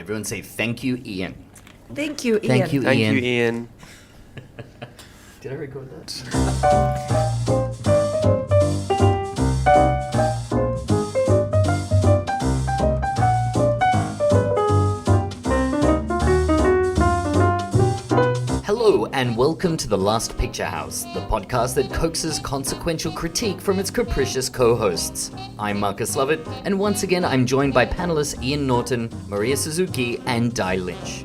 Everyone say thank you, Ian. Thank you, Ian. Thank you, Thank Ian. you, Ian. Did I record that? Hello and welcome to The Last Picture House, the podcast that coaxes consequential critique from its capricious co-hosts. I'm Marcus Lovett, and once again I'm joined by panelists Ian Norton, Maria Suzuki, and Di Lynch.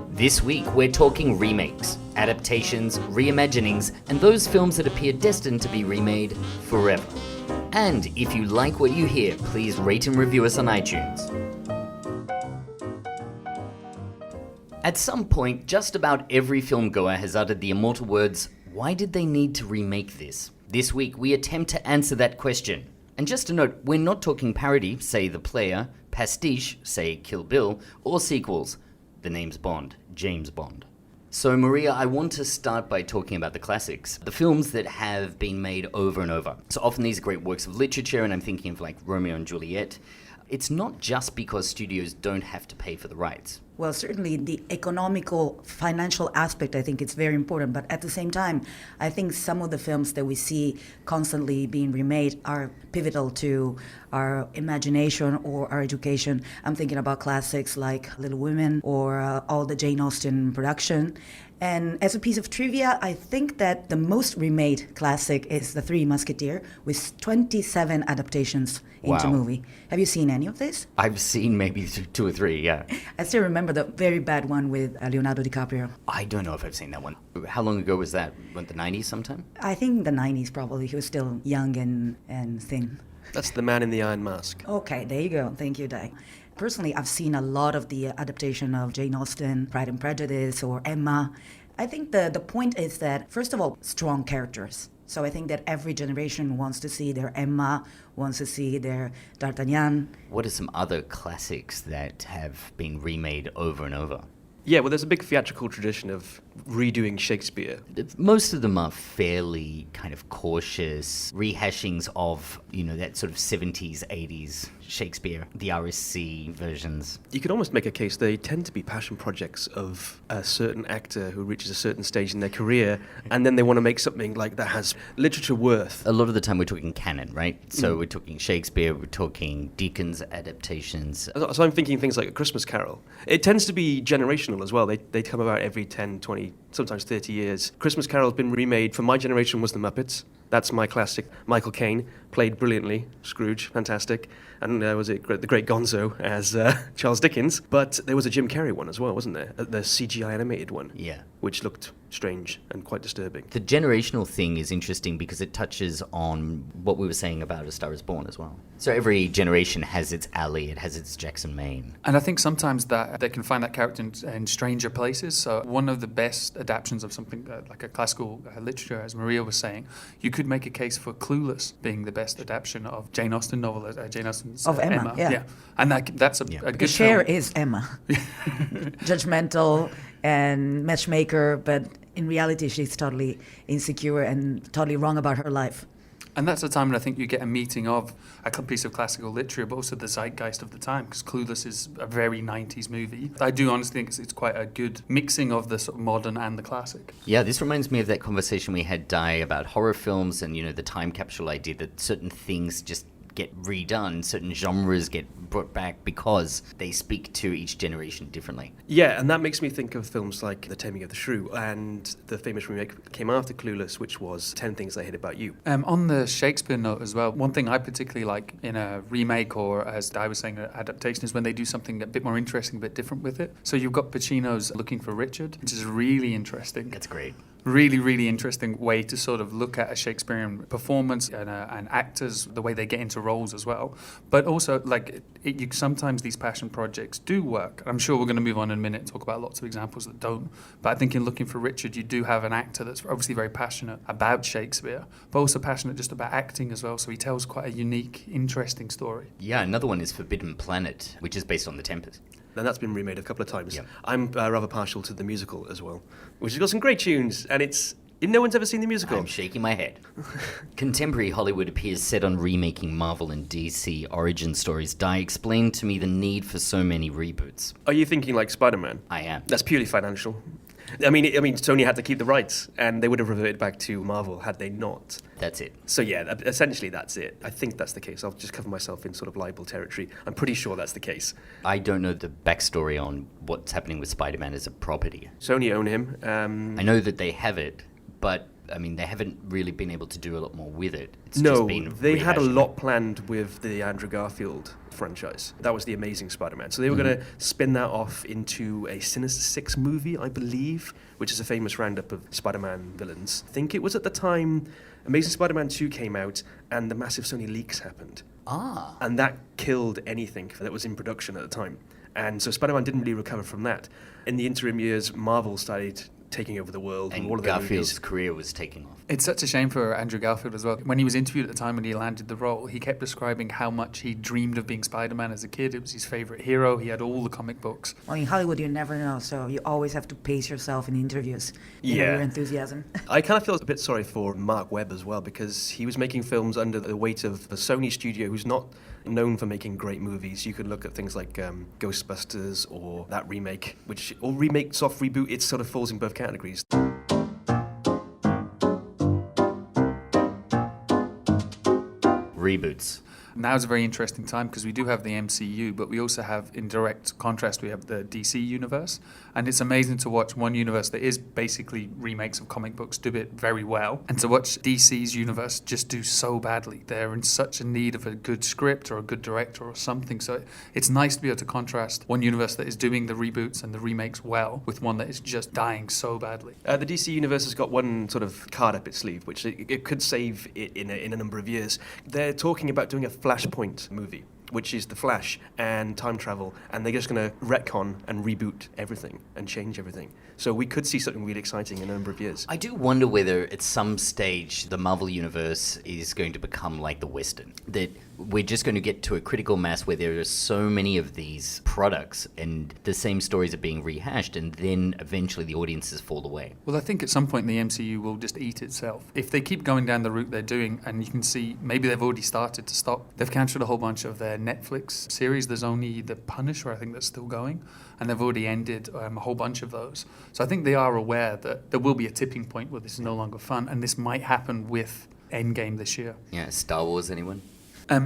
This week we're talking remakes, adaptations, reimaginings, and those films that appear destined to be remade forever. And if you like what you hear, please rate and review us on iTunes. At some point, just about every filmgoer has uttered the immortal words, "Why did they need to remake this?" This week, we attempt to answer that question. And just a note, we're not talking parody, say The Player, pastiche, say Kill Bill, or sequels, the name's Bond, James Bond. So Maria, I want to start by talking about the classics, the films that have been made over and over. So often these are great works of literature, and I'm thinking of like Romeo and Juliet. It's not just because studios don't have to pay for the rights. Well, certainly the economical, financial aspect, I think it's very important. But at the same time, I think some of the films that we see constantly being remade are pivotal to our imagination or our education. I'm thinking about classics like Little Women or all the Jane Austen production. And as a piece of trivia, I think that the most remade classic is The Three Musketeers, with 27 adaptations into Wow. movie. Have you seen any of this? I've seen maybe two or three, yeah. I still remember the very bad one with Leonardo DiCaprio. I don't know if I've seen that one. How long ago was that? Went the 90s sometime? I think the 90s probably. He was still young and thin. That's the man in the iron mask. Okay, there you go. Thank you, Di. Personally, I've seen a lot of the adaptation of Jane Austen, Pride and Prejudice, or Emma. I think the point is that, first of all, strong characters. So I think that every generation wants to see their Emma, wants to see their D'Artagnan. What are some other classics that have been remade over and over? Yeah, well, there's a big theatrical tradition of redoing Shakespeare. Most of them are fairly kind of cautious rehashings of, that sort of 70s, 80s Shakespeare, the RSC versions. You could almost make a case they tend to be passion projects of a certain actor who reaches a certain stage in their career, and then they want to make something like that has literature worth. A lot of the time we're talking canon, right? So we're talking Shakespeare, we're talking Dickens adaptations. So I'm thinking things like A Christmas Carol. It tends to be generational as well. They come about every 10, 20, sometimes 30 years. Christmas Carol's been remade. For my generation was The Muppets. That's my classic. Michael Caine played brilliantly. Scrooge, fantastic. And was it the great Gonzo as Charles Dickens. But there was a Jim Carrey one as well, wasn't there? The CGI animated one. Yeah. Which looked strange and quite disturbing. The generational thing is interesting because it touches on what we were saying about A Star is Born as well. So every generation has its alley, it has its Jackson Maine. And I think sometimes that they can find that character in stranger places. So one of the best adaptions of something like a classical literature, as Maria was saying, you could make a case for Clueless being the best adaptation of Jane Austen novel, Jane Austen's Of Emma, yeah. And that's a good Cher film. is Emma. Judgmental and matchmaker, but in reality she's totally insecure and totally wrong about her life. And that's the time when I think you get a meeting of a piece of classical literature, but also the zeitgeist of the time, because Clueless is a very 90s movie. I do honestly think it's quite a good mixing of the sort of modern and the classic. Yeah, this reminds me of that conversation we had, Di, about horror films and, the time capsule idea that certain things just get redone, certain genres get brought back because they speak to each generation differently. Yeah, and that makes me think of films like The Taming of the Shrew and the famous remake that came after Clueless, which was 10 Things I Hate About You. On the Shakespeare note as well, one thing I particularly like in a remake or, as I was saying, an adaptation is when they do something a bit more interesting, a bit different with it. So you've got Pacino's Looking for Richard, which is really interesting. That's great. Really, really interesting way to sort of look at a Shakespearean performance and actors, the way they get into roles as well. But also, sometimes these passion projects do work. I'm sure we're going to move on in a minute and talk about lots of examples that don't. But I think in Looking for Richard, you do have an actor that's obviously very passionate about Shakespeare, but also passionate just about acting as well. So he tells quite a unique, interesting story. Yeah, another one is Forbidden Planet, which is based on The Tempest. And that's been remade a couple of times. Yep. I'm rather partial to the musical as well, which has got some great tunes, and it's No one's ever seen the musical? I'm shaking my head. Contemporary Hollywood appears set on remaking Marvel and DC origin stories. Di, explain to me the need for so many reboots. Are you thinking like Spider-Man? I am. That's purely financial. I mean, Sony had to keep the rights, and they would have reverted back to Marvel had they not. That's it. So yeah, essentially that's it. I think that's the case. I'll just cover myself in sort of libel territory. I'm pretty sure that's the case. I don't know the backstory on what's happening with Spider-Man as a property. Sony own him. I know that they have it, but I mean, they haven't really been able to do a lot more with it. It's No, just been they had a rehashing lot it. planned with the Andrew Garfield franchise. That was the Amazing Spider-Man. So they were going to spin that off into a Sinister Six movie, I believe, which is a famous roundup of Spider-Man villains. I think it was at the time Amazing Spider-Man 2 came out and the massive Sony leaks happened. Ah. And that killed anything that was in production at the time. And so Spider-Man didn't really recover from that. In the interim years, Marvel started taking over the world and all And of their Garfield's movies. career was taking off. It's such a shame for Andrew Garfield as well. When he was interviewed at the time when he landed the role, he kept describing how much he dreamed of being Spider-Man as a kid. It was his favourite hero. He had all the comic books. Well, in Hollywood, you never know, so you always have to pace yourself in interviews. You know, Yeah. your enthusiasm. I kind of feel a bit sorry for Mark Webb as well, because he was making films under the weight of a Sony studio who's not known for making great movies. You could look at things like Ghostbusters or that remake, which, or remake, soft reboot, it sort of falls in both categories. Reboots. Now is a very interesting time because we do have the MCU, but we also have, in direct contrast, we have the DC universe. And it's amazing to watch one universe that is basically remakes of comic books do it very well, and to watch DC's universe just do so badly. They're in such a need of a good script or a good director or something. So it's nice to be able to contrast one universe that is doing the reboots and the remakes well with one that is just dying so badly. The DC universe has got one sort of card up its sleeve, which it could save it in a number of years. They're talking about doing a Flashpoint movie, which is the Flash and time travel, and they're just going to retcon and reboot everything and change everything. So we could see something really exciting in a number of years. I do wonder whether at some stage the Marvel Universe is going to become like the Western. That we're just going to get to a critical mass where there are so many of these products and the same stories are being rehashed, and then eventually the audiences fall away. Well, I think at some point the MCU will just eat itself. If they keep going down the route they're doing, and you can see maybe they've already started to stop, they've cancelled a whole bunch of their Netflix series. There's only The Punisher, I think, that's still going, and they've already ended a whole bunch of those. So I think they are aware that there will be a tipping point where this is no longer fun, and this might happen with Endgame this year. Yeah, Star Wars, anyone?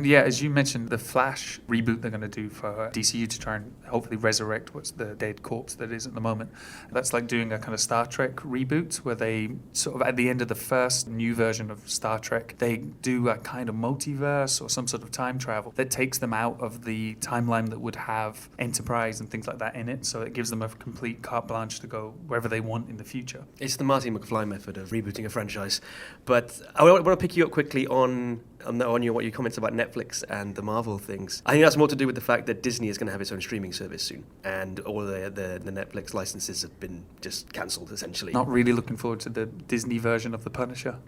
Yeah, as you mentioned, the Flash reboot they're going to do for DCU to try and hopefully resurrect what's the dead corpse that is at the moment. That's like doing a kind of Star Trek reboot where they sort of at the end of the first new version of Star Trek, they do a kind of multiverse or some sort of time travel that takes them out of the timeline that would have Enterprise and things like that in it. So it gives them a complete carte blanche to go wherever they want in the future. It's the Marty McFly method of rebooting a franchise. But I want to pick you up quickly on your comments about Netflix and the Marvel things. I think that's more to do with the fact that Disney is going to have its own streaming service soon, and all the Netflix licenses have been just cancelled essentially. Not really looking forward to the Disney version of The Punisher.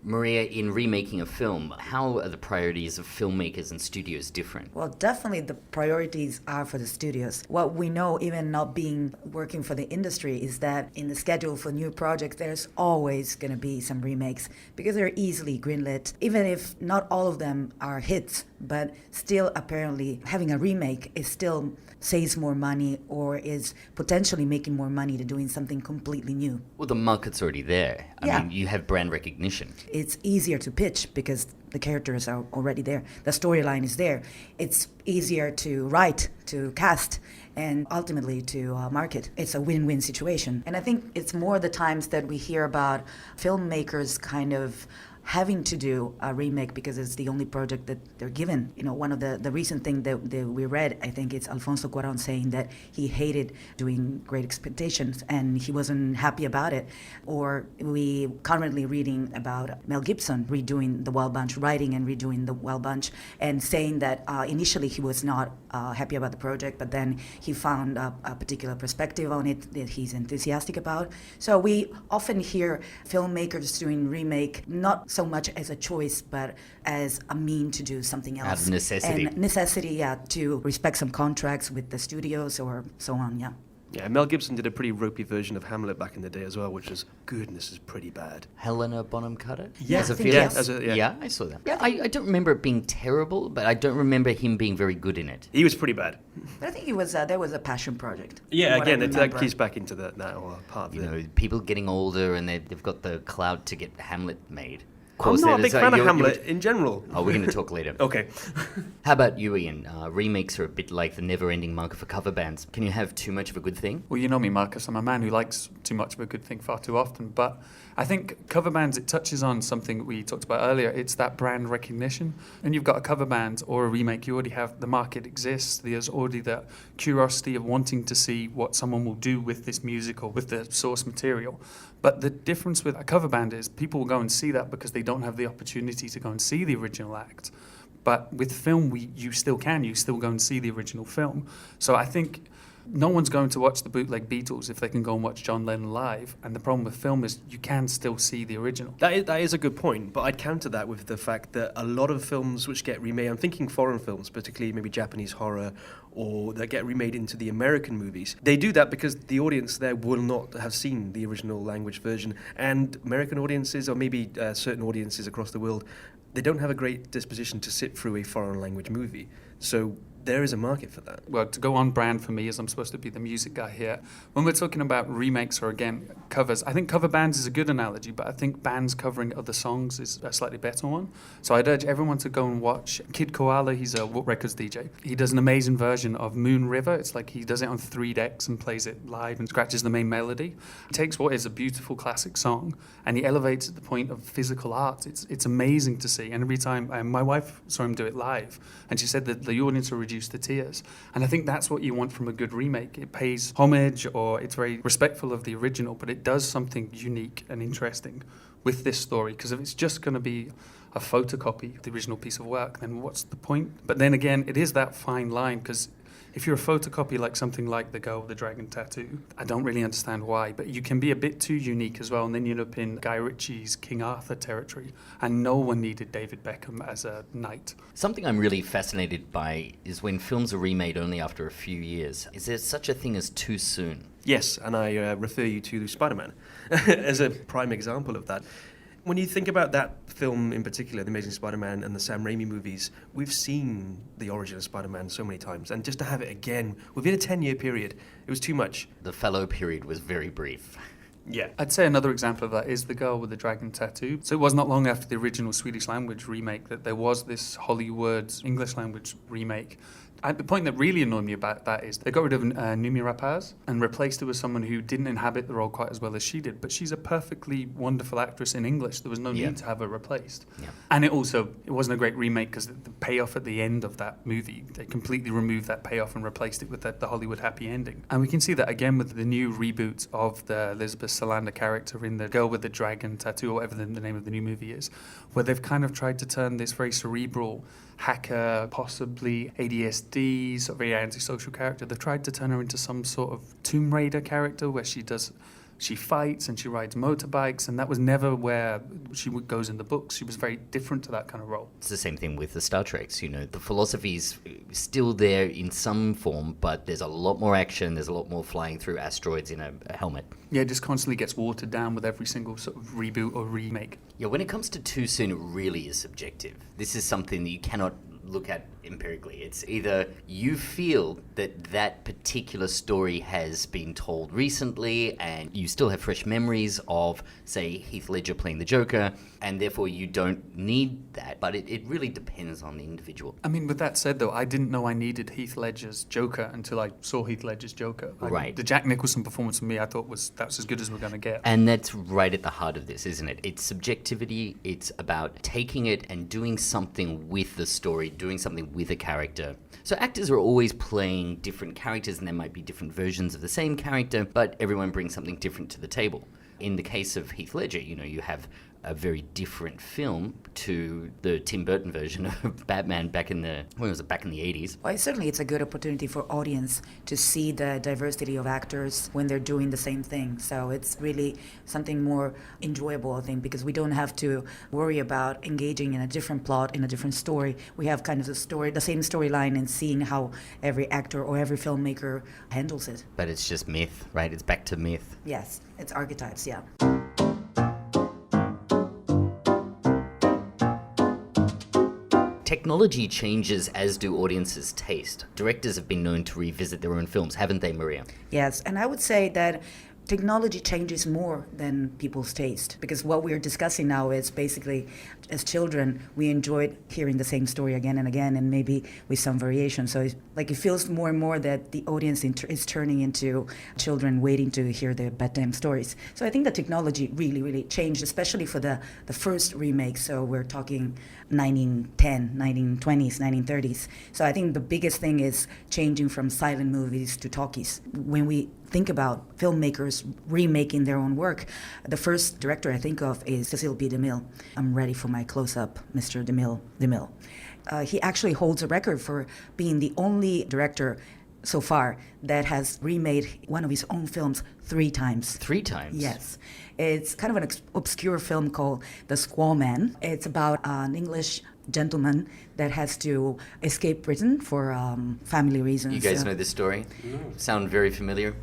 Maria, in remaking a film, how are the priorities of filmmakers and studios different? Well, definitely the priorities are for the studios. What we know, even not being working for the industry, is that in the schedule for new projects, there's always going to be some remakes because they're easily greenlit, even if not all of them are hits. But still, apparently, having a remake is still saves more money or is potentially making more money to doing something completely new. Well, the market's already there. I mean, you have brand recognition. It's easier to pitch because the characters are already there. The storyline is there. It's easier to write, to cast, and ultimately to market. It's a win-win situation. And I think it's more the times that we hear about filmmakers kind of having to do a remake because it's the only project that they're given. You know, one of the recent thing that we read, I think it's Alfonso Cuarón saying that he hated doing Great Expectations and he wasn't happy about it. Or we currently reading about Mel Gibson redoing The Wild Bunch, writing and redoing The Wild Bunch, and saying that initially he was not happy about the project, but then he found a particular perspective on it that he's enthusiastic about. So we often hear filmmakers doing remake not so much as a choice, but as a mean to do something else. Out of necessity. And necessity, yeah, to respect some contracts with the studios or so on, yeah. Yeah, Mel Gibson did a pretty ropey version of Hamlet back in the day as well, which was, goodness, is pretty bad. Helena Bonham Carter? Yeah, As a I think Felix? yes. Yeah, I saw that. Yeah, I don't remember it being terrible, but I don't remember him being very good in it. He was pretty bad. But I think it was there was a passion project. Yeah, from what I again, that remember. keys back into that part of You it. know, people getting older and they've got the clout to get Hamlet made. Of I'm course, not a that big is, fan of you're- Hamlet in general. Oh, we're going to talk later. Okay. How about you, Ian? Remakes are a bit like the never-ending market for cover bands. Can you have too much of a good thing? Well, you know me, Marcus. I'm a man who likes too much of a good thing far too often. But I think cover bands, it touches on something we talked about earlier. It's that brand recognition. And you've got a cover band or a remake, you already have the market exists. There's already that curiosity of wanting to see what someone will do with this music or with the source material. But the difference with a cover band is people will go and see that because they don't have the opportunity to go and see the original act. But with film, you still can. You still go and see the original film. So I think no one's going to watch the bootleg Beatles if they can go and watch John Lennon live. And the problem with film is you can still see the original. That is a good point, but I'd counter that with the fact that a lot of films which get remade, I'm thinking foreign films, particularly maybe Japanese horror, or that get remade into the American movies, they do that because the audience there will not have seen the original language version. And American audiences, or maybe certain audiences across the world, they don't have a great disposition to sit through a foreign language movie. So there is a market for that. Well, to go on brand for me, as I'm supposed to be the music guy here, when we're talking about remakes or, again, covers, I think cover bands is a good analogy, but I think bands covering other songs is a slightly better one. So I'd urge everyone to go and watch Kid Koala. He's a records DJ. He does an amazing version of Moon River. It's like he does it on 3 decks and plays it live and scratches the main melody. He takes what is a beautiful classic song and he elevates it to the point of physical art. It's amazing to see. And every time, my wife saw him do it live, and she said that the audience will reduce to tears. And I think that's what you want from a good remake. It pays homage, or it's very respectful of the original, but it does something unique and interesting with this story. Because if it's just going to be a photocopy of the original piece of work, then what's the point? But then again, it is that fine line, because if you're a photocopy like something like The Girl with the Dragon Tattoo, I don't really understand why, but you can be a bit too unique as well, and then you end up in Guy Ritchie's King Arthur territory, and no one needed David Beckham as a knight. Something I'm really fascinated by is when films are remade only after a few years. Is there such a thing as too soon? Yes, and I refer you to Spider-Man as a prime example of that. When you think about that film in particular, The Amazing Spider-Man and the Sam Raimi movies, we've seen the origin of Spider-Man so many times, and just to have it again within a 10-year period, it was too much. The fallow period was very brief. Yeah. I'd say another example of that is The Girl with the Dragon Tattoo. So it was not long after the original Swedish language remake that there was this Hollywood English language remake. The point that really annoyed me about that is they got rid of Noomi Rapace and replaced her with someone who didn't inhabit the role quite as well as she did. But she's a perfectly wonderful actress in English. There was no need to have her replaced. Yeah. And it wasn't a great remake because the payoff at the end of that movie, they completely removed that payoff and replaced it with the Hollywood happy ending. And we can see that again with the new reboot of the Elizabeth Salander character in The Girl with the Dragon Tattoo, or whatever the name of the new movie is, where they've kind of tried to turn this very cerebral hacker, possibly ADSD, sort of very antisocial character. They've tried to turn her into some sort of Tomb Raider character where she fights and she rides motorbikes, and that was never where she goes in the books. She was very different to that kind of role. It's the same thing with the Star Treks. You know, the philosophy's still there in some form, but there's a lot more action, there's a lot more flying through asteroids in a helmet. Yeah, it just constantly gets watered down with every single sort of reboot or remake. Yeah, when it comes to too soon, it really is subjective. This is something that you cannot look at empirically. It's either you feel that particular story has been told recently and you still have fresh memories of, say, Heath Ledger playing the Joker, and therefore you don't need that, but it really depends on the individual. I mean, with that said, though, I didn't know I needed Heath Ledger's Joker until I saw Heath Ledger's Joker. Right. The Jack Nicholson performance for me, I thought that was as good as we're going to get. And that's right at the heart of this, isn't it? It's subjectivity. It's about taking it and doing something with the story, doing something with a character. So actors are always playing different characters, and there might be different versions of the same character, but everyone brings something different to the table. In the case of Heath Ledger, you know, you have a very different film to the Tim Burton version of Batman back in the 80s. Well, certainly it's a good opportunity for audience to see the diversity of actors when they're doing the same thing. So it's really something more enjoyable, I think, because we don't have to worry about engaging in a different plot, in a different story. We have kind of the same storyline, and seeing how every actor or every filmmaker handles it. But it's just myth, right? It's back to myth. Yes, it's archetypes, yeah. Technology changes, as do audiences' taste. Directors have been known to revisit their own films, haven't they, Maria? Yes, and I would say that technology changes more than people's taste, because what we're discussing now is basically, as children, we enjoyed hearing the same story again and again, and maybe with some variation. So it feels more and more that the audience is turning into children waiting to hear their bedtime stories. So I think the technology really, really changed, especially for the first remake. So we're talking 1910, 1920s, 1930s. So I think the biggest thing is changing from silent movies to talkies. When we think about filmmakers remaking their own work, the first director I think of is Cecil B. DeMille. I'm ready for my close-up, Mr. DeMille. He actually holds a record for being the only director so far that has remade one of his own films 3 times. 3 times? Yes. It's kind of an obscure film called The Squaw Man. It's about an English gentleman that has to escape Britain for family reasons. You guys know this story? Sound very familiar?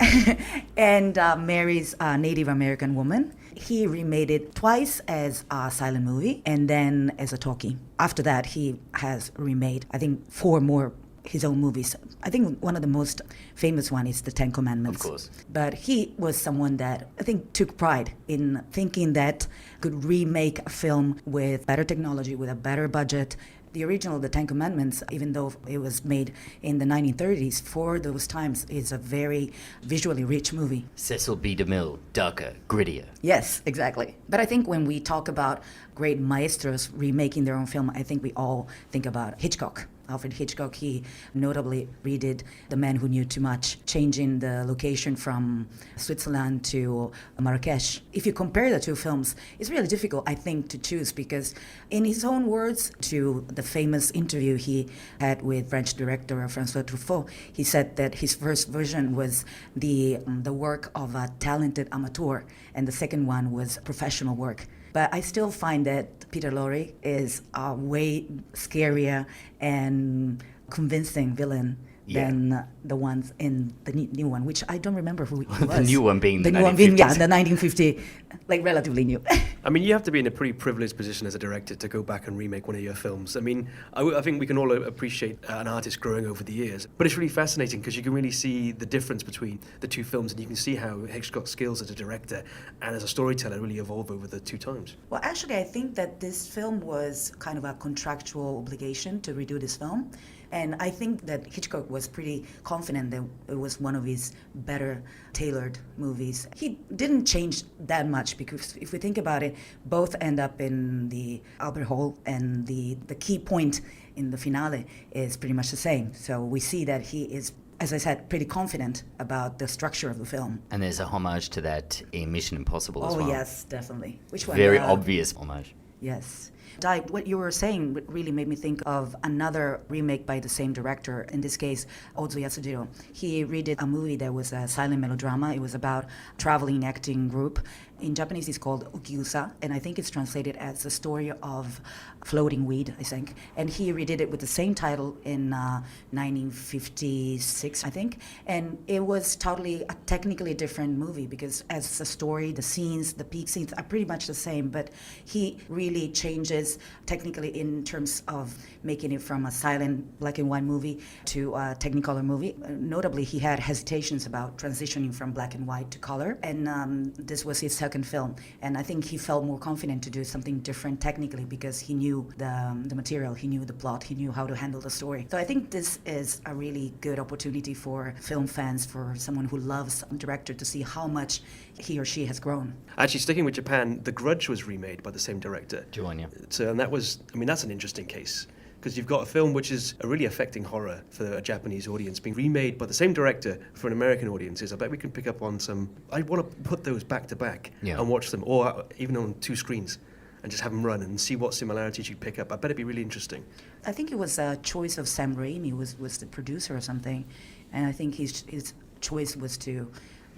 And marries a Native American woman. He remade it twice as a silent movie and then as a talkie. After that, he has remade, I think, 4 more his own movies. I think one of the most famous one is the 10 Commandments. Of course. But he was someone that I think took pride in thinking that could remake a film with better technology, with a better budget. The original, the 10 Commandments, even though it was made in the 1930s, for those times, is a very visually rich movie. Cecil B. DeMille, darker, grittier. Yes, exactly. But I think when we talk about great maestros remaking their own film, I think we all think about Hitchcock. Alfred Hitchcock, he notably redid The Man Who Knew Too Much, changing the location from Switzerland to Marrakesh. If you compare the 2 films, it's really difficult, I think, to choose, because in his own words, to the famous interview he had with French director François Truffaut, he said that his first version was the work of a talented amateur, and the second one was professional work. But I still find that Peter Lorre is a way scarier and convincing villain than the ones in the new one, which I don't remember who he was. The new one being the the new one being, 1950s. the 1950, like relatively new. I mean, you have to be in a pretty privileged position as a director to go back and remake one of your films. I mean, I think we can all appreciate an artist growing over the years, but it's really fascinating because you can really see the difference between the 2 films, and you can see how Hitchcock's skills as a director and as a storyteller really evolve over the 2 times. Well, actually, I think that this film was kind of a contractual obligation to redo this film. And I think that Hitchcock was pretty confident that it was one of his better tailored movies. He didn't change that much, because if we think about it, both end up in the Albert Hall, and the key point in the finale is pretty much the same. So we see that he is, as I said, pretty confident about the structure of the film. And there's a homage to that in Mission Impossible as well. Oh, yes, definitely. Which one? Very obvious homage. Yes. Di, what you were saying really made me think of another remake by the same director, in this case, Ozu Yasujiro. He redid a movie that was a silent melodrama. It was about a traveling acting group. In Japanese, it's called Ukiusa, and I think it's translated as the story of floating weed, I think. And he redid it with the same title in 1956, I think. And it was totally a technically different movie, because as the story, the scenes, the peak scenes are pretty much the same, but he really changes technically in terms of making it from a silent black and white movie to a Technicolor movie. Notably, he had hesitations about transitioning from black and white to color, and this was his second film. And I think he felt more confident to do something different technically, because he knew the material, he knew the plot, he knew how to handle the story. So I think this is a really good opportunity for film fans, for someone who loves a director, to see how much he or she has grown. Actually, sticking with Japan, The Grudge was remade by the same director. Giovanni. So, and that was, I mean, that's an interesting case, because you've got a film which is a really affecting horror for a Japanese audience being remade by the same director for an American audience. I bet we can pick up on some. I want to put those back to back and watch them, or even on 2 screens. and just have them run and see what similarities you pick up. I bet it'd be really interesting. I think it was a choice of Sam Raimi was the producer or something, and I think his choice was to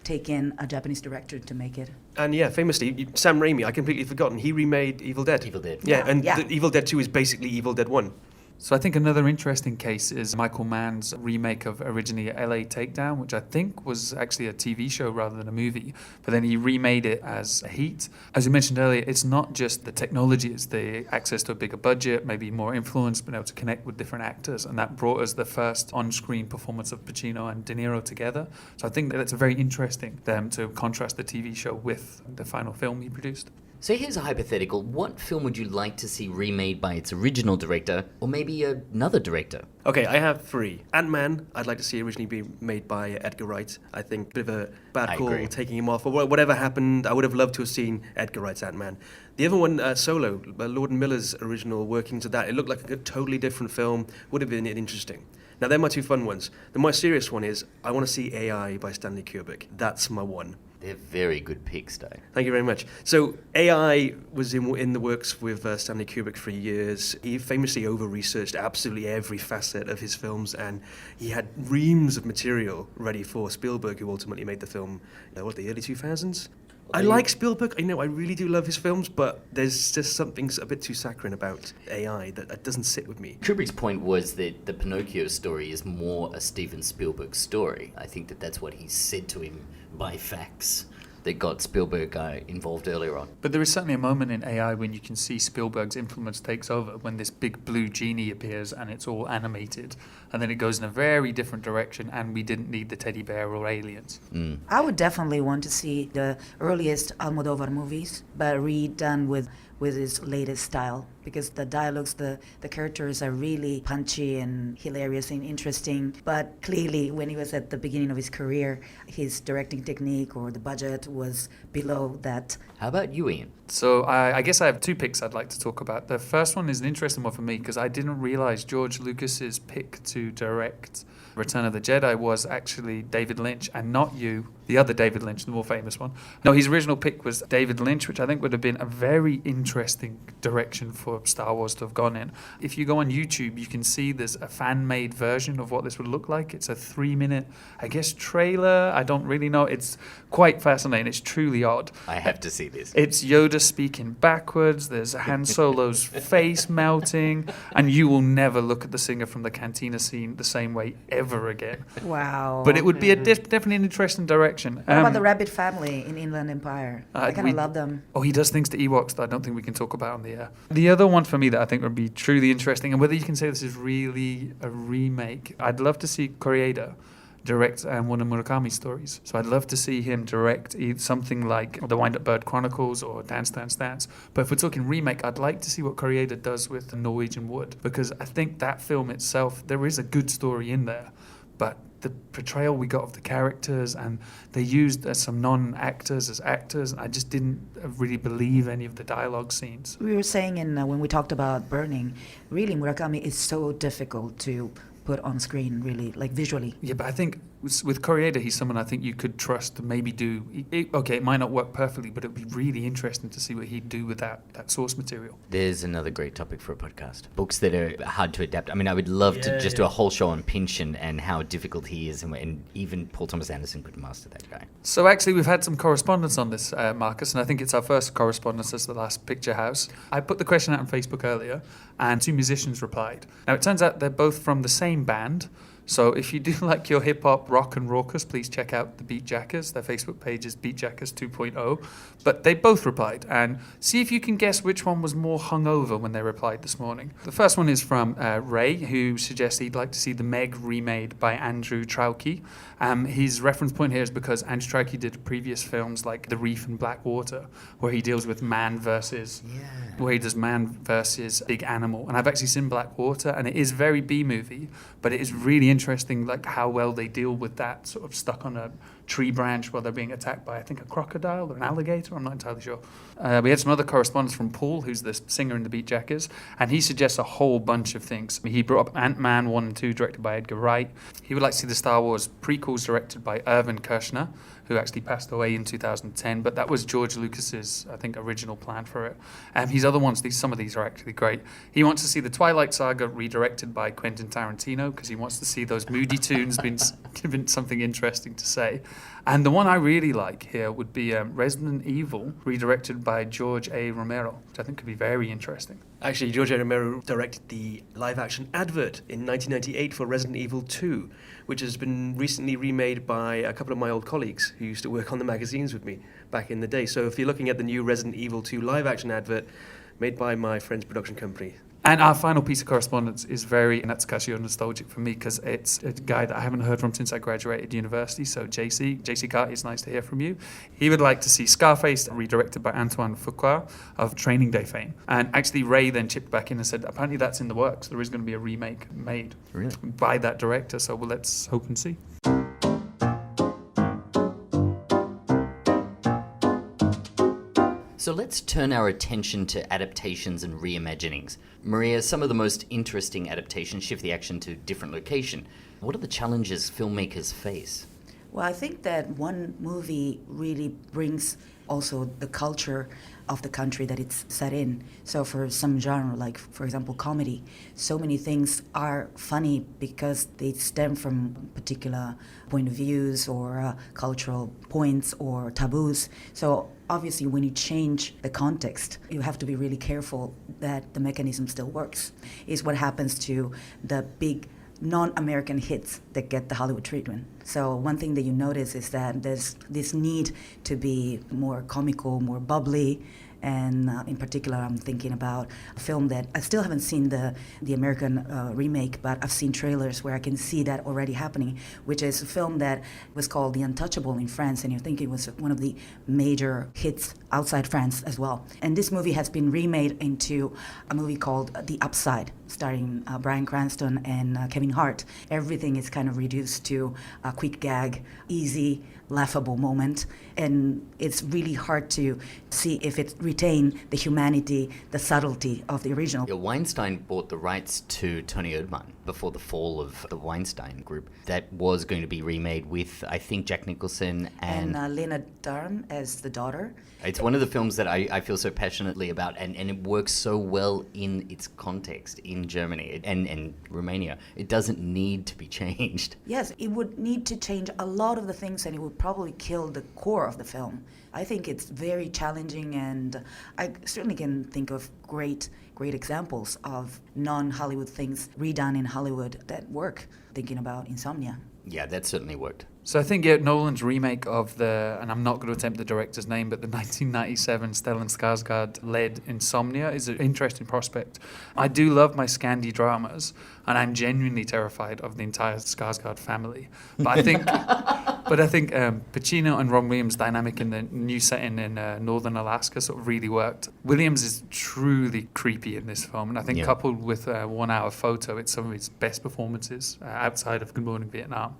take in a Japanese director to make it. And yeah, famously, Sam Raimi, I completely forgotten, he remade Evil Dead. Evil Dead. Yeah, and Yeah. The Evil Dead 2 is basically Evil Dead 1. So I think another interesting case is Michael Mann's remake of originally LA Takedown, which I think was actually a TV show rather than a movie, but then he remade it as Heat. As you mentioned earlier, it's not just the technology, it's the access to a bigger budget, maybe more influence, being able to connect with different actors, and that brought us the first on-screen performance of Pacino and De Niro together. So I think that's very interesting to contrast the TV show with the final film he produced. So here's a hypothetical. What film would you like to see remade by its original director, or maybe another director? Okay, I have 3. Ant-Man, I'd like to see originally be made by Edgar Wright. I think a bit of a bad I call agree. taking him off, or whatever happened, I would have loved to have seen Edgar Wright's Ant-Man. The other one, Solo, Lord and Miller's original workings of that, it looked like a totally different film, would have been interesting. Now, they're my 2 fun ones. The more serious one is, I want to see AI by Stanley Kubrick. That's my one. They're very good picks, though. Thank you very much. So AI was in the works with Stanley Kubrick for years. He famously over-researched absolutely every facet of his films, and he had reams of material ready for Spielberg, who ultimately made the film, the early 2000s? I like Spielberg. I really do love his films, but there's just something a bit too saccharine about AI that doesn't sit with me. Kubrick's point was that the Pinocchio story is more a Steven Spielberg story. I think that's what he said to him by fax that got Spielberg involved earlier on. But there is certainly a moment in AI when you can see Spielberg's influence takes over, when this big blue genie appears and it's all animated, and then it goes in a very different direction, and we didn't need the teddy bear or aliens. I would definitely want to see the earliest Almodovar movies, but redone with his latest style, because the dialogues, the characters are really punchy and hilarious and interesting. But clearly, when he was at the beginning of his career, his directing technique or the budget was below that. How about you, Ian? So I guess I have 2 picks I'd like to talk about. The first one is an interesting one for me because I didn't realize George Lucas's pick to direct Return of the Jedi was actually David Lynch, and not the other David Lynch, the more famous one. No, his original pick was David Lynch, which I think would have been a very interesting direction for Star Wars to have gone in. If you go on YouTube, you can see there's a fan-made version of what this would look like. It's a 3-minute, I guess, trailer. I don't really know. It's quite fascinating. It's truly odd. I have to see this. It's Yoda speaking backwards, there's Han Solo's face melting, and you will never look at the singer from the cantina scene the same way ever again. Wow. But it would be definitely an interesting direction. What about the Rabbit family in Inland Empire? I kind of love them. Oh, he does things to Ewoks that I don't think we can talk about on the air. The other one for me that I think would be truly interesting, and whether you can say this is really a remake, I'd love to see Koreeda direct one of Murakami's stories. So I'd love to see him direct something like The Wind-Up Bird Chronicles or Dance, Dance, Dance. But if we're talking remake, I'd like to see what Koreeda does with Norwegian Wood, because I think that film itself, there is a good story in there, but the portrayal we got of the characters, and they used some non-actors as actors, and I just didn't really believe any of the dialogue scenes. We were saying when we talked about Burning, really Murakami is so difficult to put on screen, really, like visually. Yeah, but I think with Koreeda, he's someone I think you could trust to maybe do. Okay, it might not work perfectly, but it would be really interesting to see what he'd do with that source material. There's another great topic for a podcast. Books that are hard to adapt. I mean, I would love to just do a whole show on Pynchon and how difficult he is, and even Paul Thomas Anderson could master that guy. So actually, we've had some correspondence on this, Marcus, and I think it's our first correspondence as the last Picture House. I put the question out on Facebook earlier, and 2 musicians replied. Now, it turns out they're both from the same band. So if you do like your hip-hop, rock and raucous, please check out the Beat Jackers. Their Facebook page is Beat Jackers 2.0. But they both replied. And see if you can guess which one was more hungover when they replied this morning. The first one is from Ray, who suggests he'd like to see The Meg remade by Andrew Traucki. His reference point here is because Andrew Traucki did previous films like The Reef and Blackwater, where he deals with where he does man versus big animal. And I've actually seen Blackwater, and it is very B-movie, but it is really interesting, like how well they deal with that sort of stuck on a tree branch while they're being attacked by, I think, a crocodile or an alligator. I'm not entirely sure. We had some other correspondence from Paul, who's the singer in the Beat Jackers, and he suggests a whole bunch of things. He brought up Ant-Man 1 and 2, directed by Edgar Wright. He would like to see the Star Wars prequels directed by Irvin Kershner, who actually passed away in 2010, but that was George Lucas's, I think, original plan for it. His other ones, some of these are actually great. He wants to see the Twilight Saga redirected by Quentin Tarantino, because he wants to see those moody tunes given something interesting to say. And the one I really like here would be Resident Evil, redirected by George A. Romero, which I think could be very interesting. Actually, George A. Romero directed the live-action advert in 1998 for Resident Evil 2, which has been recently remade by a couple of my old colleagues who used to work on the magazines with me back in the day. So if you're looking at the new Resident Evil 2 live-action advert made by my friend's production company. And our final piece of correspondence is very Natsukashi nostalgic for me, because it's a guy that I haven't heard from since I graduated university. So JC Carr, it's nice to hear from you. He would like to see Scarface redirected by Antoine Fuqua of Training Day fame. And actually Ray then chipped back in and said, apparently that's in the works. There is going to be a remake made by that director. So let's hope and see. So let's turn our attention to adaptations and reimaginings. Maria, some of the most interesting adaptations shift the action to a different location. What are the challenges filmmakers face? Well, I think that one movie really brings also the culture of the country that it's set in. So for some genre, like for example comedy, so many things are funny because they stem from particular point of views or cultural points or taboos. So obviously when you change the context, you have to be really careful that the mechanism still works. Is what happens to the big non-American hits that get the Hollywood treatment. So one thing that you notice is that there's this need to be more comical, more bubbly, and in particular I'm thinking about a film that I still haven't seen the American remake, but I've seen trailers where I can see that already happening, which is a film that was called The Untouchable in France, and you think it was one of the major hits outside France as well. And this movie has been remade into a movie called The Upside, starring Bryan Cranston and Kevin Hart. Everything is kind of reduced to a quick gag, easy, laughable moment, and it's really hard to see if it retained the humanity, the subtlety of the original. Weinstein bought the rights to Tony Erdmann before the fall of the Weinstein Group. That was going to be remade with, I think, Jack Nicholson and Lena Dunham as the daughter. It's one of the films that I feel so passionately about, and it works so well in its context in Germany and Romania. It doesn't need to be changed. Yes, it would need to change a lot of the things, and it would probably kill the core of the film. I think it's very challenging, and I certainly can think of great examples of non-Hollywood things redone in Hollywood that work. Thinking about Insomnia. Yeah, that certainly worked. So I think Nolan's remake of and I'm not going to attempt the director's name, but the 1997 Stellan Skarsgård-led Insomnia is an interesting prospect. I do love my Scandi dramas, and I'm genuinely terrified of the entire Skarsgård family. But I think, Pacino and Ron Williams' dynamic in the new setting in northern Alaska sort of really worked. Williams is truly creepy in this film, and I think coupled with 1 Hour Photo, it's some of his best performances outside of Good Morning Vietnam.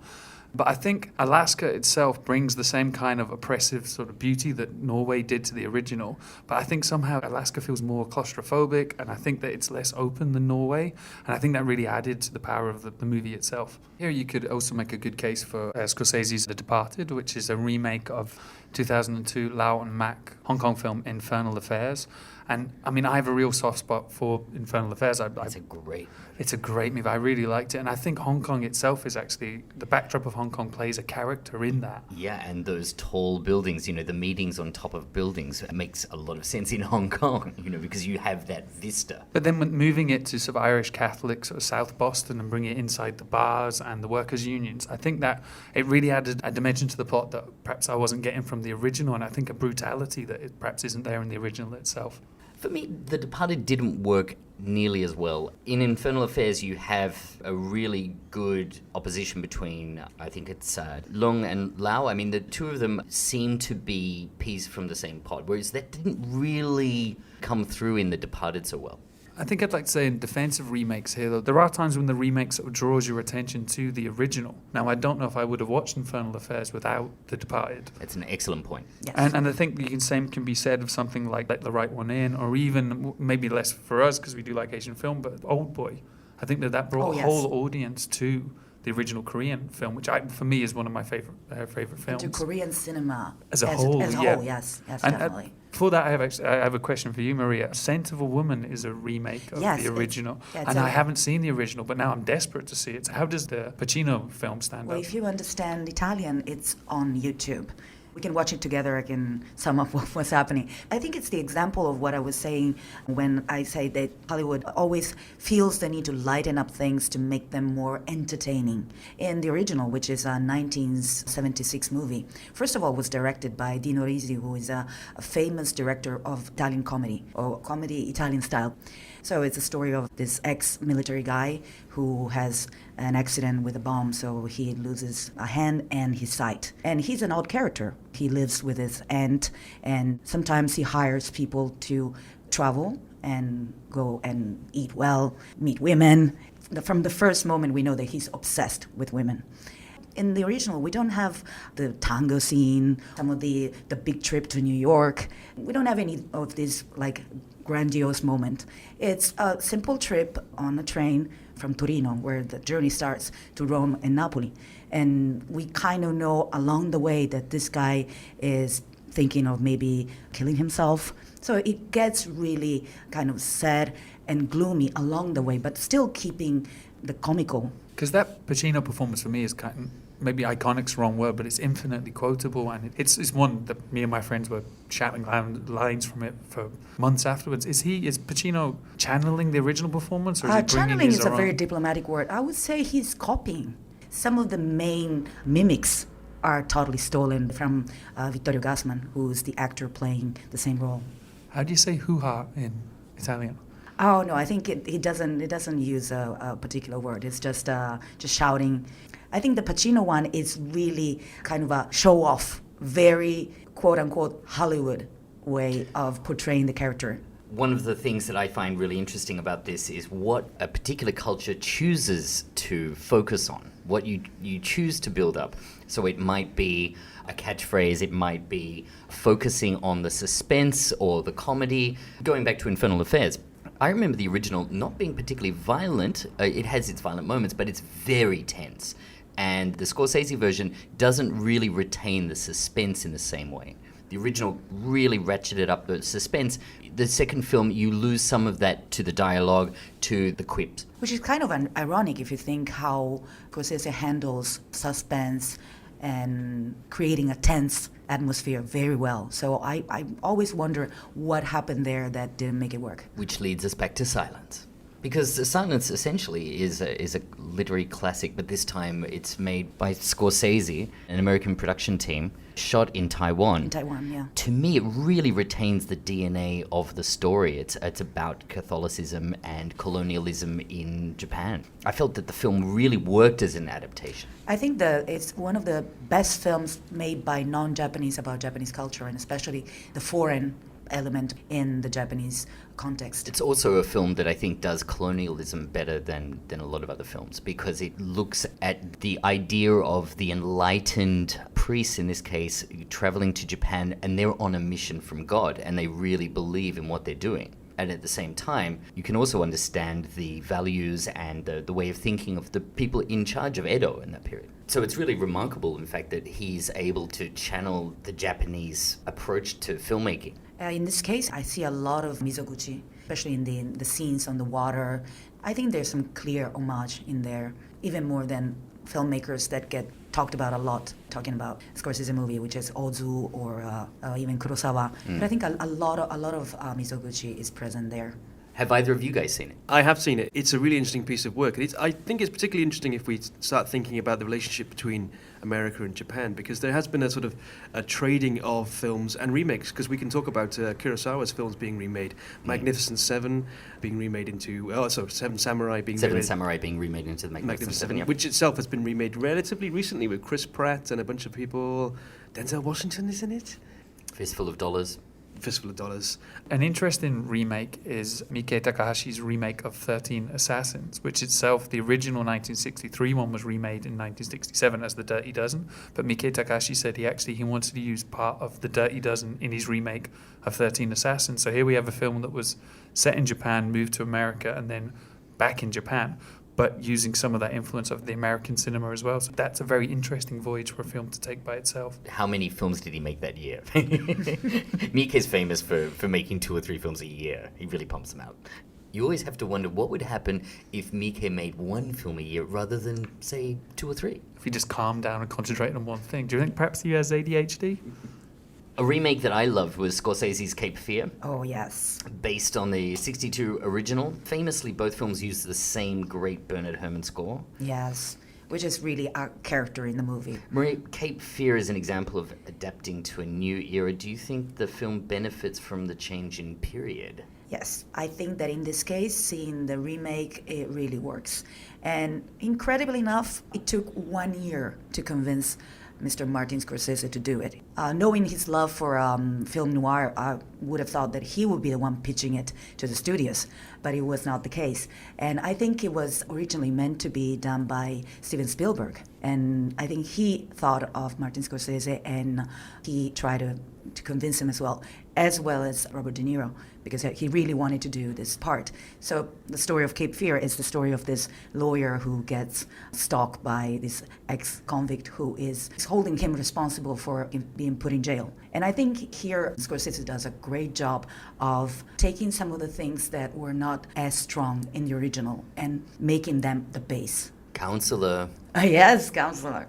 But I think Alaska itself brings the same kind of oppressive sort of beauty that Norway did to the original. But I think somehow Alaska feels more claustrophobic, and I think that it's less open than Norway. And I think that really added to the power of the movie itself. Here you could also make a good case for Scorsese's The Departed, which is a remake of 2002 Lau and Mak Hong Kong film Infernal Affairs. And I mean, I have a real soft spot for Infernal Affairs. It's a great movie. I really liked it. And I think Hong Kong itself is actually, the backdrop of Hong Kong plays a character in that. Yeah, and those tall buildings, the meetings on top of buildings, it makes a lot of sense in Hong Kong, because you have that vista. But then moving it to sort of Irish Catholics or South Boston and bringing it inside the bars and the workers' unions, I think that it really added a dimension to the plot that perhaps I wasn't getting from the original, and I think a brutality that it perhaps isn't there in the original itself. For me, The Departed didn't work nearly as well. In Infernal Affairs, you have a really good opposition between, I think it's Long and Lau. I mean, the two of them seem to be peas from the same pod, whereas that didn't really come through in The Departed so well. I think I'd like to say in defense of remakes here, though, there are times when the remake sort of draws your attention to the original. Now, I don't know if I would have watched Infernal Affairs without The Departed. That's an excellent point. Yes. And I think the same can be said of something like Let the Right One In, or even maybe less for us because we do like Asian film, but Old Boy. I think that brought a whole audience to the original Korean film, which for me is one of my favorite films. To Korean cinema as a whole, yes, And definitely. for that, I have a question for you, Maria. Scent of a Woman is a remake of the original, and I haven't seen the original, but now I'm desperate to see it. So how does the Pacino film stand Well, up? if you understand Italian, it's on YouTube. We can watch it together. I can sum up what's happening. I think it's the example of what I was saying when I say that Hollywood always feels the need to lighten up things to make them more entertaining. In the original, which is a 1976 movie, first of all, was directed by Dino Risi, who is a famous director of Italian comedy, or comedy Italian style. So it's a story of this ex-military guy who has an accident with a bomb, so he loses a hand and his sight. And he's an odd character. He lives with his aunt, and sometimes he hires people to travel and go and eat well, meet women. From the first moment, we know that he's obsessed with women. In the original, we don't have the tango scene, some of the big trip to New York. We don't have any of this grandiose moment. It's a simple trip on a train from Torino, where the journey starts, to Rome and Napoli. And we kind of know along the way that this guy is thinking of maybe killing himself. So it gets really kind of sad and gloomy along the way, but still keeping the comical. Because that Pacino performance for me is kind of, maybe iconic's the wrong word, but it's infinitely quotable, and it's one that me and my friends were shouting lines from it for months afterwards. Is Pacino channeling the original performance, or is he bringing channeling his is a own? very diplomatic word. I would say he's copying. Some of the main mimics are totally stolen from Vittorio Gassman, who's the actor playing the same role. How do you say hoo-ha in Italian? Oh no, I think it doesn't use a particular word. It's just shouting. I think the Pacino one is really kind of a show-off, very quote-unquote Hollywood way of portraying the character. One of the things that I find really interesting about this is what a particular culture chooses to focus on, what you choose to build up. So it might be a catchphrase, it might be focusing on the suspense or the comedy. Going back to Infernal Affairs, I remember the original not being particularly violent. It has its violent moments, but it's very tense. And the Scorsese version doesn't really retain the suspense in the same way. The original really ratcheted up the suspense. The second film, you lose some of that to the dialogue, to the quips. Which is kind of ironic if you think how Scorsese handles suspense and creating a tense atmosphere very well. So I always wonder what happened there that didn't make it work. Which leads us back to Silence. Because The Silence essentially is a literary classic, but this time it's made by Scorsese, an American production team, shot in Taiwan. In Taiwan, yeah. To me, it really retains the DNA of the story. It's about Catholicism and colonialism in Japan. I felt that the film really worked as an adaptation. I think that it's one of the best films made by non-Japanese about Japanese culture, and especially the foreign element in the Japanese context. It's also a film that I think does colonialism better than a lot of other films, because it looks at the idea of the enlightened priests, in this case, traveling to Japan, and they're on a mission from God, and they really believe in what they're doing. And at the same time, you can also understand the values and the way of thinking of the people in charge of Edo in that period. So it's really remarkable, in fact, that he's able to channel the Japanese approach to filmmaking. In this case, I see a lot of Mizoguchi, especially in the scenes on the water. I think there's some clear homage in there, even more than filmmakers that get talked about a lot, talking about Scorsese movie, which is Ozu or even Kurosawa. But I think a lot of Mizoguchi is present there. Have either of you guys seen it? I have seen it. It's a really interesting piece of work. I think it's particularly interesting if we start thinking about the relationship between America and Japan, because there has been a sort of a trading of films and remakes, because we can talk about Kurosawa's films being remade, Magnificent Seven being remade into, Seven Samurai being Seven remade. Samurai being remade into the Magnificent Seven, yeah. Which itself has been remade relatively recently with Chris Pratt and a bunch of people. Denzel Washington is in it. Fistful of Dollars. Fistful of Dollars. An interesting remake is Miike Takahashi's remake of 13 Assassins, which itself, the original 1963 one was remade in 1967 as The Dirty Dozen, but Miike Takahashi said he wanted to use part of The Dirty Dozen in his remake of 13 Assassins. So here we have a film that was set in Japan, moved to America, and then back in Japan, but using some of that influence of the American cinema as well. So that's a very interesting voyage for a film to take by itself. How many films did he make that year? Miike's famous for making 2 or 3 films a year. He really pumps them out. You always have to wonder what would happen if Miike made 1 film a year rather than, say, 2 or 3. If he just calmed down and concentrated on one thing. Do you think perhaps he has ADHD? A remake that I loved was Scorsese's Cape Fear, Oh, yes. based on the 62 original. Famously, both films used the same great Bernard Herrmann score. Yes. Which is really a character in the movie. Maria, Cape Fear is an example of adapting to a new era. Do you think the film benefits from the change in period? Yes, I think that in this case, seeing the remake, it really works. And incredibly enough, it took 1 year to convince Mr. Martin Scorsese to do it. Knowing his love for film noir, I would have thought that he would be the one pitching it to the studios, but it was not the case. And I think it was originally meant to be done by Steven Spielberg. And I think he thought of Martin Scorsese and he tried to convince him as well as Robert De Niro, because he really wanted to do this part. So the story of Cape Fear is the story of this lawyer who gets stalked by this ex-convict who is holding him responsible for being put in jail. And I think here Scorsese does a great job of taking some of the things that were not as strong in the original and making them the base. Counselor. Yes, Counselor.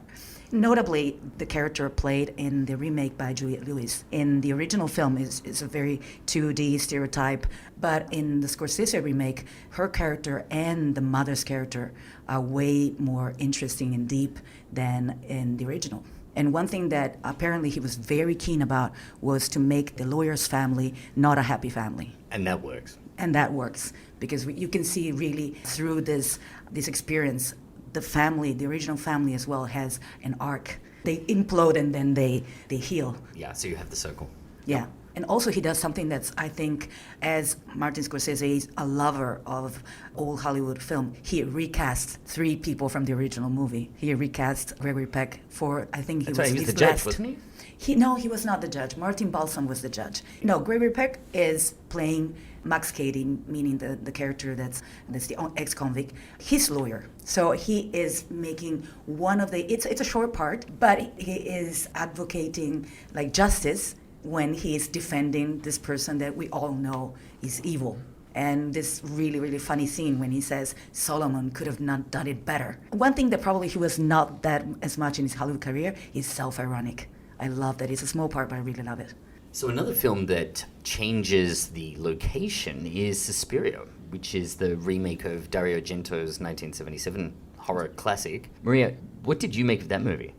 Notably, the character played in the remake by Juliette Lewis. In the original film is a very 2D stereotype, but in the Scorsese remake, her character and the mother's character are way more interesting and deep than in the original. And one thing that apparently he was very keen about was to make the lawyer's family not a happy family. And that works. And that works, because you can see really through this experience, the original family as well, has an arc. They implode and then they heal. Yeah, so you have the circle. Yeah. And also he does something that's, I think, as Martin Scorsese is a lover of old Hollywood film, he recast 3 people from the original movie. He recast Gregory Peck for, I think he was the his judge, last. wasn't he? He was not the judge. Martin Balsam was the judge. No, Gregory Peck is playing Max Cady, meaning the character that's the ex-convict, his lawyer. So he is making one of it's a short part, but he is advocating like justice when he is defending this person that we all know is evil. And this really, really funny scene when he says Solomon could have not done it better. One thing that probably he was not that as much in his Hollywood career is self-ironic. I love that. It's a small part, but I really love it. So another film that changes the location is Suspiria, which is the remake of Dario Argento's 1977 horror classic. Maria, what did you make of that movie?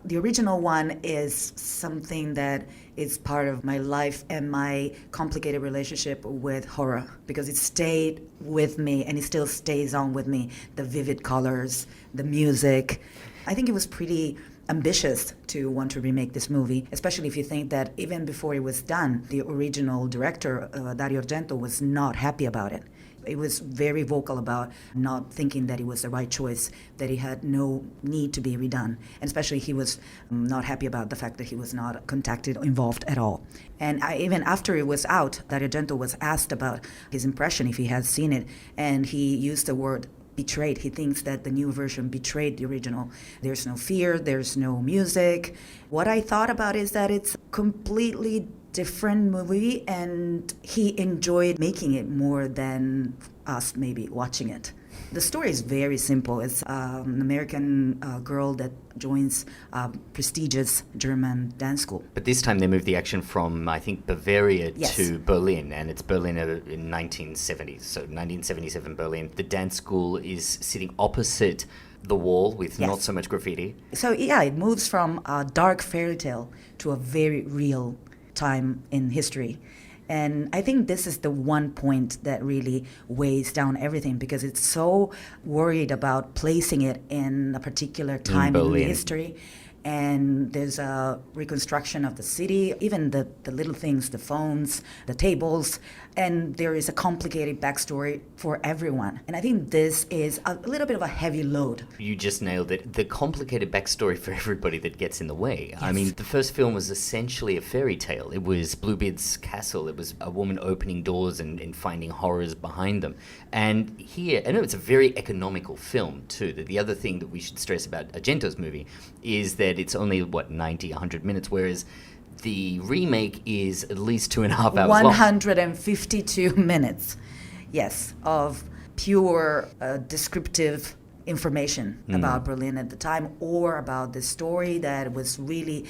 The original one is something that is part of my life and my complicated relationship with horror, because it stayed with me and it still stays on with me. The vivid colors, the music. I think it was pretty ambitious to want to remake this movie, especially if you think that even before it was done, the original director, Dario Argento, was not happy about it. It was very vocal about not thinking that it was the right choice, that it had no need to be redone. And especially he was not happy about the fact that he was not contacted or involved at all. And even after it was out, Dario Argento was asked about his impression, if he had seen it, and he used the word betrayed. He thinks that the new version betrayed the original. There's no fear, there's no music. What I thought about is that it's completely different movie, and he enjoyed making it more than us maybe watching it. The story is very simple. It's an American girl that joins a prestigious German dance school. But this time they moved the action from, I think, Bavaria Yes. to Berlin, and it's Berlin in 1970. So 1977 Berlin. The dance school is sitting opposite the wall with Yes. not so much graffiti. So yeah, it moves from a dark fairy tale to a very real time in history. And I think this is the one point that really weighs down everything, because it's so worried about placing it in a particular time in Berlin. history. and there's a reconstruction of the city, even the little things, the phones, the tables, and there is a complicated backstory for everyone. And I think this is a little bit of a heavy load. You just nailed it. The complicated backstory for everybody that gets in the way. Yes. I mean, the first film was essentially a fairy tale. It was Bluebeard's castle. It was a woman opening doors and finding horrors behind them. And here, I know it's a very economical film too. The other thing that we should stress about Argento's movie is that it's only, 90, 100 minutes, whereas the remake is at least 2.5 hours 152 minutes, yes, of pure descriptive information about Berlin at the time, or about the story that was really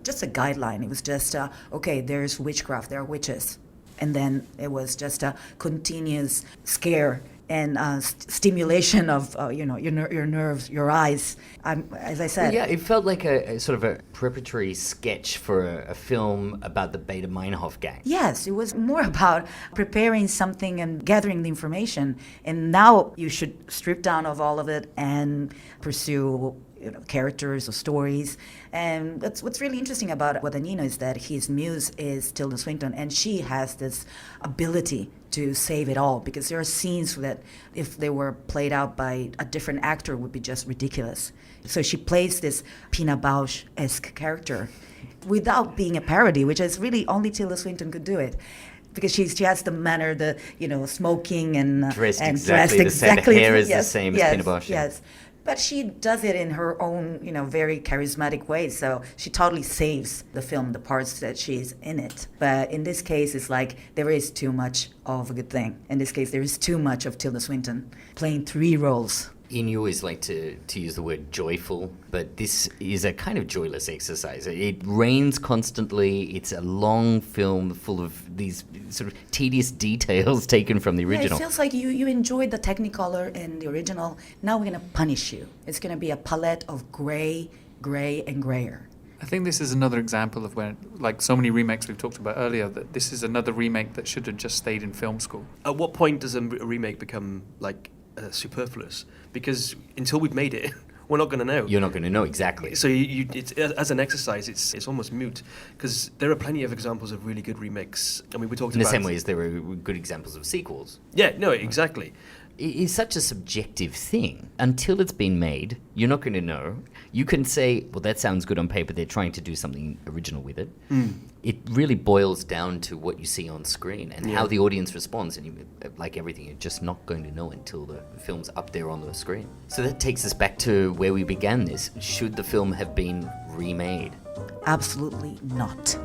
just a guideline. It was just, okay, there's witchcraft, there are witches. And then it was just a continuous scare and stimulation of your nerves, your eyes. As I said, well, yeah, it felt like a sort of a preparatory sketch for a film about the Baader Meinhof gang. Yes, it was more about preparing something and gathering the information. And now you should strip down of all of it and pursue characters or stories. And what's really interesting about Guadagnino is that his muse is Tilda Swinton, and she has this ability to save it all, because there are scenes that if they were played out by a different actor would be just ridiculous. So she plays this Pina Bausch-esque character without being a parody, which is really only Tilda Swinton could do it. Because she has the manner, the smoking and dressed and exactly dressed the same. The hair is yes, the same yes, as Pina Bausch. Yes. But she does it in her own, very charismatic way. So she totally saves the film, the parts that she's in it. But in this case, it's like there is too much of a good thing. In this case, there is too much of Tilda Swinton playing 3 roles. Ian, you always like to use the word joyful, but this is a kind of joyless exercise. It rains constantly. It's a long film full of these sort of tedious details taken from the original. Yeah, it feels like you enjoyed the Technicolor in the original. Now we're going to punish you. It's going to be a palette of gray, and grayer. I think this is another example of when, like so many remakes we've talked about earlier, that this is another remake that should have just stayed in film school. At what point does a remake become superfluous? Because until we've made it, we're not going to know. You're not going to know, exactly. So it's, as an exercise, it's almost moot, because there are plenty of examples of really good remakes. I mean, we talked about... In the same way as there are good examples of sequels. Yeah, no, exactly. It is such a subjective thing. Until it's been made, you're not going to know. You can say, well, that sounds good on paper, they're trying to do something original with it. It really boils down to what you see on screen and how the audience responds. And like everything, you're just not going to know until the film's up there on the screen. So that takes us back to where we began this. Should the film have been remade? Absolutely not.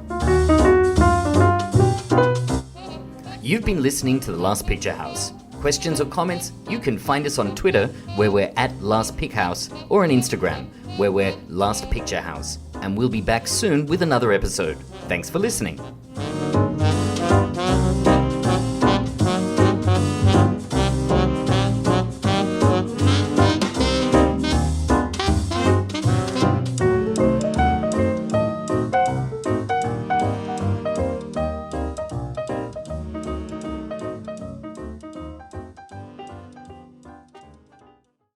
You've been listening to The Last Picture House. Questions or comments? You can find us on Twitter, where we're at Last Pick House, or on Instagram, where we're Last Picture House. And we'll be back soon with another episode. Thanks for listening.